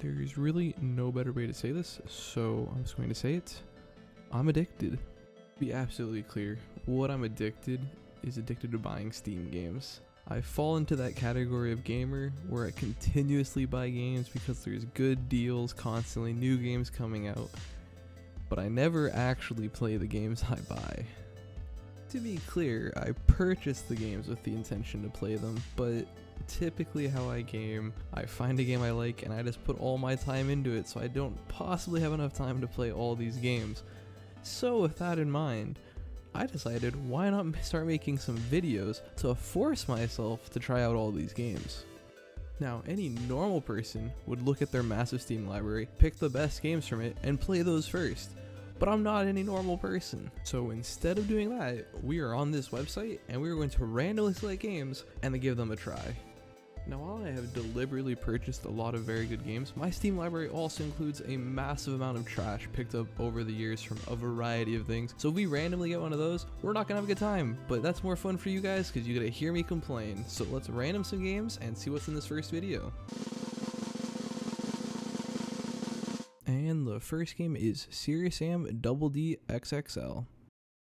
There's really no better way to say this, so I'm just going to say it. I'm addicted. To be absolutely clear, what I'm addicted to buying Steam games. I fall into that category of gamer where I continuously buy games because there's good deals, constantly new games coming out, but I never actually play the games I buy. To be clear, I purchase the games with the intention to play them, but typically how I game, I find a game I like and I just put all my time into it, so I don't possibly have enough time to play all these games. So with that in mind, I decided why not start making some videos to force myself to try out all these games. Now, any normal person would look at their massive Steam library, pick the best games from it, and play those first. But I'm not any normal person. So instead of doing that, we are on this website and we are going to randomly select games and then give them a try. Now, while I have deliberately purchased a lot of very good games, my Steam library also includes a massive amount of trash picked up over the years from a variety of things. So if we randomly get one of those, we're not gonna have a good time, but that's more fun for you guys because you get to hear me complain. So let's random some games and see what's in this first video. And the first game is Sam Double D XXL.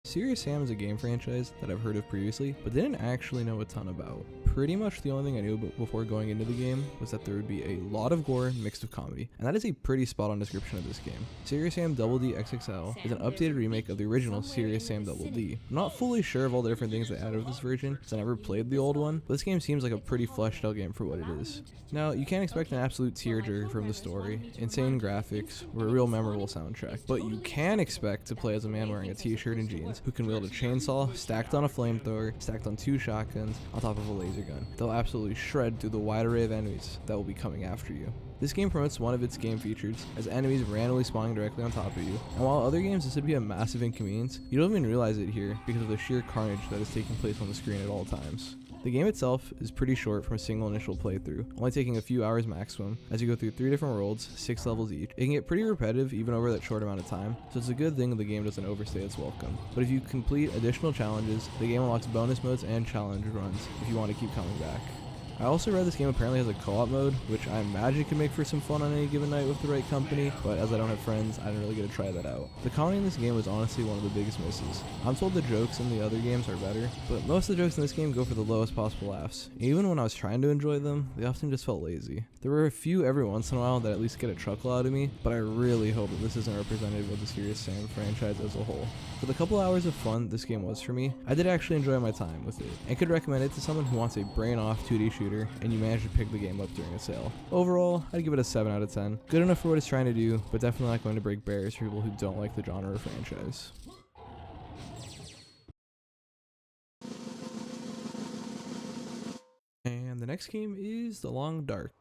Sam is a game franchise that I've heard of previously, but didn't actually know a ton about. Pretty much the only thing I knew before going into the game was that there would be a lot of gore mixed with comedy, and that is a pretty spot on description of this game. Sam Double D XXL is an updated remake of the original Sam Double D. I'm not fully sure of all the different things they added with this version, since I never played the old one, but this game seems like a pretty fleshed out game for what it is. Now, you can't expect an absolute tearjerker from the story, insane graphics, or a real memorable soundtrack, but you can expect to play as a man wearing a t-shirt and jeans who can wield a chainsaw stacked on a flamethrower, stacked on 2 shotguns, on top of a laser gun. They'll absolutely shred through the wide array of enemies that will be coming after you. This game promotes one of its game features, as enemies randomly spawning directly on top of you, and while other games this would be a massive inconvenience, you don't even realize it here because of the sheer carnage that is taking place on the screen at all times. The game itself is pretty short from a single initial playthrough, only taking a few hours maximum as you go through 3 different worlds, 6 levels each. It can get pretty repetitive even over that short amount of time, so it's a good thing the game doesn't overstay its welcome. But if you complete additional challenges, the game unlocks bonus modes and challenge runs if you want to keep coming back. I also read this game apparently has a co-op mode, which I imagine can make for some fun on any given night with the right company, but as I don't have friends, I didn't really get to try that out. The comedy in this game was honestly one of the biggest misses. I'm told the jokes in the other games are better, but most of the jokes in this game go for the lowest possible laughs. Even when I was trying to enjoy them, they often just felt lazy. There were a few every once in a while that at least get a chuckle out of me, but I really hope that this isn't representative of the Sam franchise as a whole. For the couple hours of fun this game was for me, I did actually enjoy my time with it, and could recommend it to someone who wants a brain-off 2D shooter and you managed to pick the game up during a sale. Overall, I'd give it a 7 out of 10. Good enough for what it's trying to do, but definitely not going to break barriers for people who don't like the genre or franchise. And the next game is The Long Dark.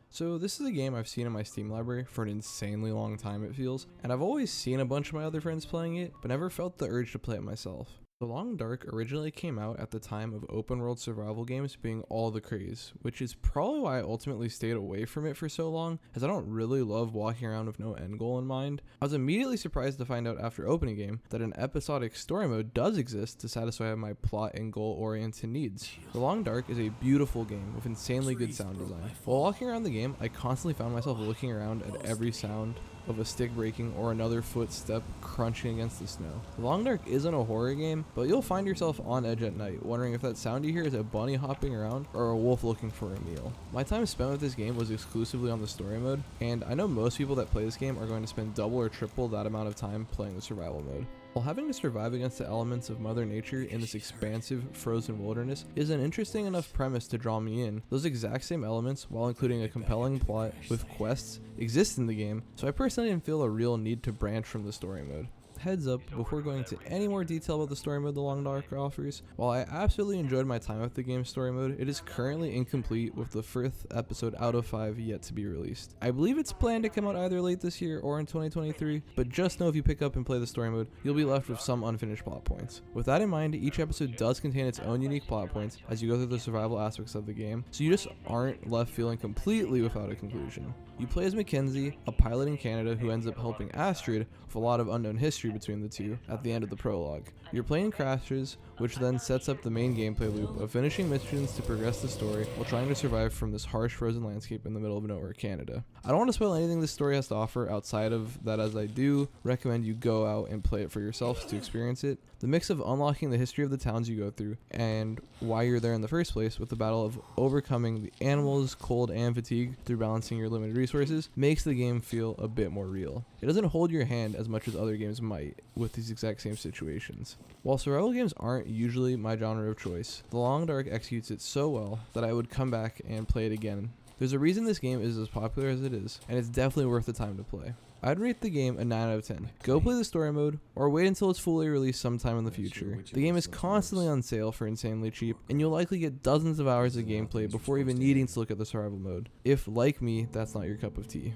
So this is a game I've seen in my Steam library for an insanely long time it feels, and I've always seen a bunch of my other friends playing it, but never felt the urge to play it myself. The Long Dark originally came out at the time of open world survival games being all the craze, which is probably why I ultimately stayed away from it for so long, as I don't really love walking around with no end goal in mind. I was immediately surprised to find out after opening the game that an episodic story mode does exist to satisfy my plot and goal oriented needs. The Long Dark is a beautiful game with insanely good sound design. While walking around the game, I constantly found myself looking around at every sound of a stick breaking or another footstep crunching against the snow. The Long Dark isn't a horror game, but you'll find yourself on edge at night, wondering if that sound you hear is a bunny hopping around or a wolf looking for a meal. My time spent with this game was exclusively on the story mode, and I know most people that play this game are going to spend double or triple that amount of time playing the survival mode. While having to survive against the elements of Mother Nature in this expansive, frozen wilderness is an interesting enough premise to draw me in, those exact same elements, while including a compelling plot with quests, exist in the game, so I personally didn't feel a real need to branch from the story mode. Heads up, before going into any more detail about the story mode The Long Dark offers, while I absolutely enjoyed my time with the game's story mode, it is currently incomplete with the 5th episode out of 5 yet to be released. I believe it's planned to come out either late this year or in 2023, but just know if you pick up and play the story mode, you'll be left with some unfinished plot points. With that in mind, each episode does contain its own unique plot points as you go through the survival aspects of the game, so you just aren't left feeling completely without a conclusion. You play as Mackenzie, a pilot in Canada who ends up helping Astrid with a lot of unknown history between the two at the end of the prologue. Your plane crashes which then sets up the main gameplay loop of finishing missions to progress the story while trying to survive from this harsh frozen landscape in the middle of nowhere, Canada. I don't want to spoil anything this story has to offer outside of that, as I do recommend you go out and play it for yourselves to experience it. The mix of unlocking the history of the towns you go through and why you're there in the first place, with the battle of overcoming the animals, cold, and fatigue through balancing your limited resources, makes the game feel a bit more real. It doesn't hold your hand as much as other games might with these exact same situations. While survival games aren't usually my genre of choice, The Long Dark executes it so well that I would come back and play it again. There's a reason this game is as popular as it is, and it's definitely worth the time to play. I'd rate the game a 9 out of 10. Go play the story mode, or wait until it's fully released sometime in the future. The game is constantly on sale for insanely cheap, and you'll likely get dozens of hours of gameplay before even needing to look at the survival mode, if, like me, that's not your cup of tea.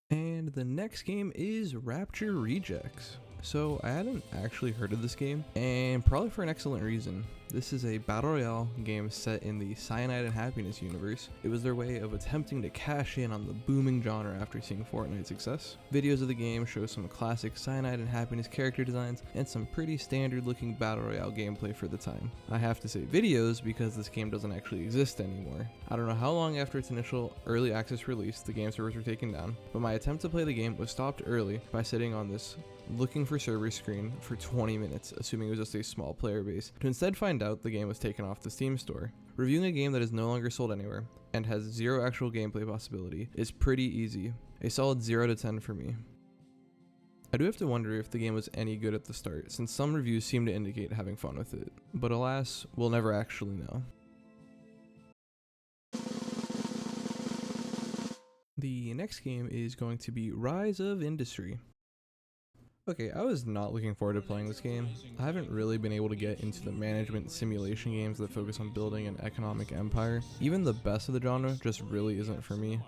And the next game is Rapture Rejects. So I hadn't actually heard of this game, and probably for an excellent reason. This is a battle royale game set in the Cyanide and Happiness universe. It was their way of attempting to cash in on the booming genre after seeing Fortnite's success. Videos of the game show some classic Cyanide and Happiness character designs and some pretty standard looking battle royale gameplay for the time. I have to say videos because this game doesn't actually exist anymore. I don't know how long after its initial early access release the game servers were taken down, but my attempt to play the game was stopped early by sitting on this looking for server screen for 20 minutes, assuming it was just a small player base, to instead find out the game was taken off the Steam store. Reviewing a game that is no longer sold anywhere and has zero actual gameplay possibility is pretty easy. A solid 0 to 10 for me. I do have to wonder if the game was any good at the start, since some reviews seem to indicate having fun with it, but alas, we'll never actually know. The next game is going to be Rise of Industry. Okay, I was not looking forward to playing this game. I haven't really been able to get into the management simulation games that focus on building an economic empire. Even the best of the genre just really isn't for me.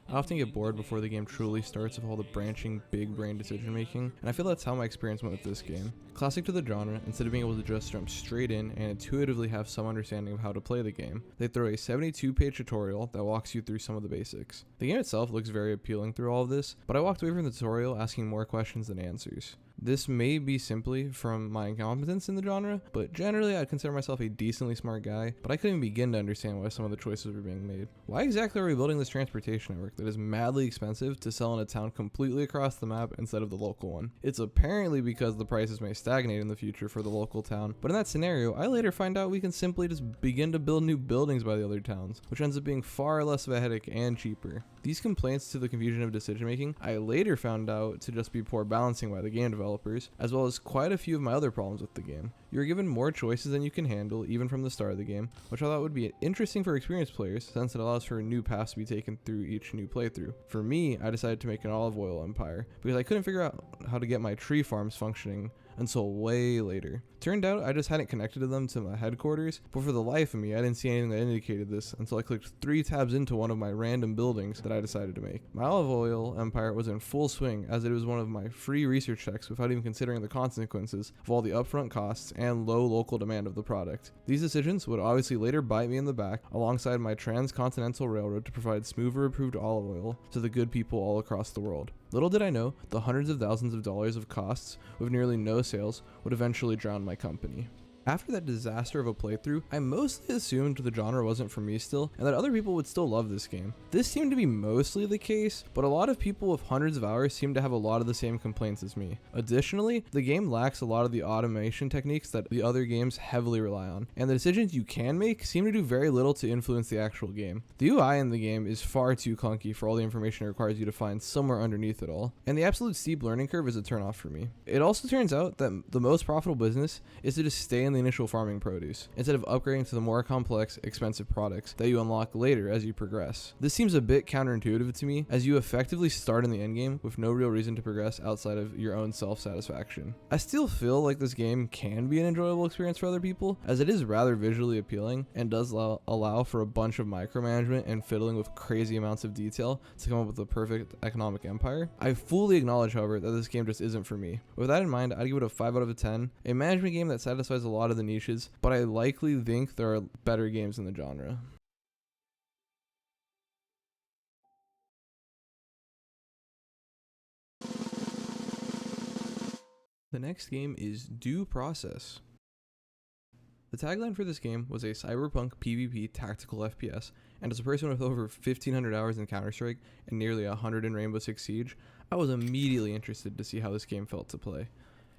I often get bored before the game truly starts of all the branching, big brain decision making, and I feel that's how my experience went with this game. Classic to the genre, instead of being able to just jump straight in and intuitively have some understanding of how to play the game, they throw a 72-page tutorial that walks you through some of the basics. The game itself looks very appealing through all of this, but I walked away from the tutorial asking more questions than answers. This may be simply from my incompetence in the genre, but generally I'd consider myself a decently smart guy, but I couldn't even begin to understand why some of the choices were being made. Why exactly are we building this transportation network that is madly expensive to sell in a town completely across the map instead of the local one? It's apparently because the prices may stagnate in the future for the local town, but in that scenario, I later find out we can simply just begin to build new buildings by the other towns, which ends up being far less of a headache and cheaper. These complaints to the confusion of decision making, I later found out to just be poor balancing by the game developers, as well as quite a few of my other problems with the game. You're given more choices than you can handle, even from the start of the game, which I thought would be interesting for experienced players, since it allows for new paths to be taken through each new playthrough. For me, I decided to make an olive oil empire, because I couldn't figure out how to get my tree farms functioning until way later. Turned out I just hadn't connected to them to my headquarters, but for the life of me, I didn't see anything that indicated this until I clicked 3 tabs into one of my random buildings that I decided to make. My olive oil empire was in full swing, as it was one of my free research checks without even considering the consequences of all the upfront costs and low local demand of the product. These decisions would obviously later bite me in the back, alongside my transcontinental railroad to provide Smoover approved olive oil to the good people all across the world. Little did I know, the hundreds of thousands of dollars of costs with nearly no sales would eventually drown my company. After that disaster of a playthrough, I mostly assumed the genre wasn't for me still, and that other people would still love this game. This seemed to be mostly the case, but a lot of people with hundreds of hours seem to have a lot of the same complaints as me. Additionally, the game lacks a lot of the automation techniques that the other games heavily rely on, and the decisions you can make seem to do very little to influence the actual game. The UI in the game is far too clunky for all the information it requires you to find somewhere underneath it all, and the absolute steep learning curve is a turnoff for me. It also turns out that the most profitable business is to just stay in the initial farming produce, instead of upgrading to the more complex, expensive products that you unlock later as you progress. This seems a bit counterintuitive to me, as you effectively start in the endgame with no real reason to progress outside of your own self-satisfaction. I still feel like this game can be an enjoyable experience for other people, as it is rather visually appealing and does allow for a bunch of micromanagement and fiddling with crazy amounts of detail to come up with the perfect economic empire. I fully acknowledge, however, that this game just isn't for me. With that in mind, I'd give it a 5 out of 10, a management game that satisfies a lot of the niches, but I likely think there are better games in the genre. The next game is Due Process. The tagline for this game was a cyberpunk PvP tactical FPS, and as a person with over 1,500 hours in Counter-Strike and nearly 100 in Rainbow Six Siege, I was immediately interested to see how this game felt to play.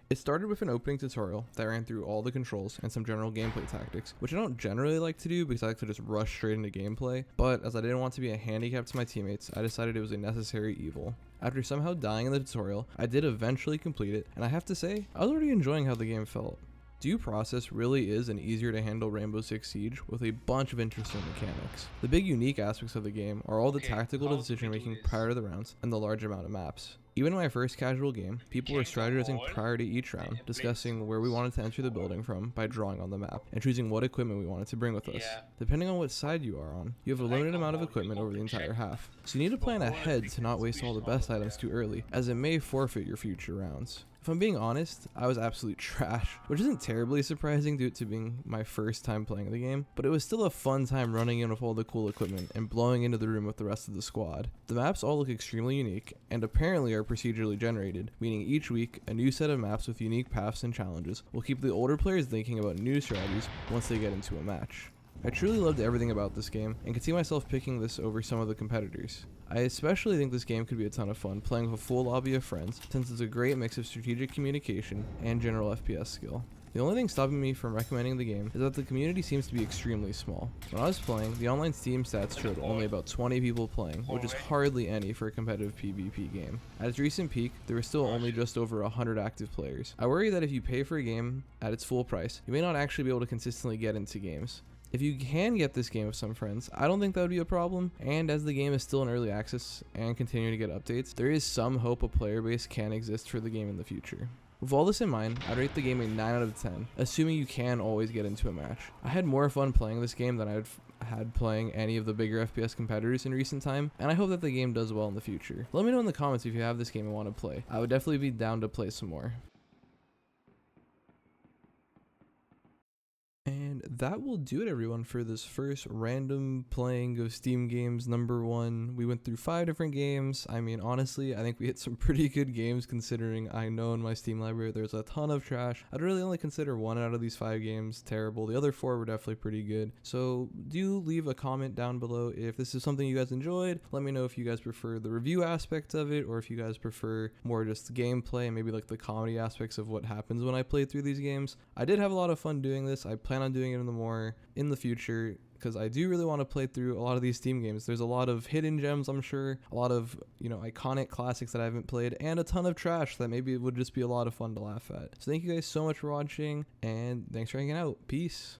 It started with an opening tutorial that ran through all the controls and some general gameplay tactics, which I don't generally like to do because I like to just rush straight into gameplay, but as I didn't want to be a handicap to my teammates, I decided it was a necessary evil. After somehow dying in the tutorial, I did eventually complete it, and I have to say, I was already enjoying how the game felt. Due Process really is an easier to handle Rainbow Six Siege with a bunch of interesting mechanics. The big unique aspects of the game are all the tactical decision making prior to the rounds and the large amount of maps. Even in my first casual game, people were strategizing prior to each round, discussing where we wanted to enter the building from by drawing on the map, and choosing what equipment we wanted to bring with us. Depending on what side you are on, you have a limited amount of equipment over the entire half, so you need to plan ahead to not waste all the best items too early, as it may forfeit your future rounds. If I'm being honest, I was absolute trash, which isn't terribly surprising due to being my first time playing the game, but it was still a fun time running in with all the cool equipment and blowing into the room with the rest of the squad. The maps all look extremely unique, and apparently are procedurally generated, meaning each week, a new set of maps with unique paths and challenges will keep the older players thinking about new strategies once they get into a match. I truly loved everything about this game, and could see myself picking this over some of the competitors. I especially think this game could be a ton of fun playing with a full lobby of friends, since it's a great mix of strategic communication and general FPS skill. The only thing stopping me from recommending the game is that the community seems to be extremely small. When I was playing, the online Steam stats showed only about 20 people playing, which is hardly any for a competitive PvP game. At its recent peak, there were still only just over 100 active players. I worry that if you pay for a game at its full price, you may not actually be able to consistently get into games. If you can get this game with some friends, I don't think that would be a problem, and as the game is still in early access and continuing to get updates, there is some hope a player base can exist for the game in the future. With all this in mind, I'd rate the game a 9 out of 10, assuming you can always get into a match. I had more fun playing this game than I've had playing any of the bigger FPS competitors in recent time, and I hope that the game does well in the future. Let me know in the comments if you have this game and want to play. I would definitely be down to play some more. And that will do it, everyone, for this first random playing of Steam games #1. We went through 5 different games. I mean, honestly, I think we hit some pretty good games considering I know in my Steam library there's a ton of trash. I'd really only consider 1 out of these 5 games terrible. The other 4 were definitely pretty good. So do leave a comment down below if this is something you guys enjoyed. Let me know if you guys prefer the review aspect of it or if you guys prefer more just gameplay and maybe like the comedy aspects of what happens when I play through these games. I did have a lot of fun doing this. I plan on doing it more in the future because I do really want to play through a lot of these Steam games. There's a lot of hidden gems, I'm sure, a lot of, iconic classics that I haven't played, and a ton of trash that maybe it would just be a lot of fun to laugh at. So thank you guys so much for watching, and thanks for hanging out. Peace.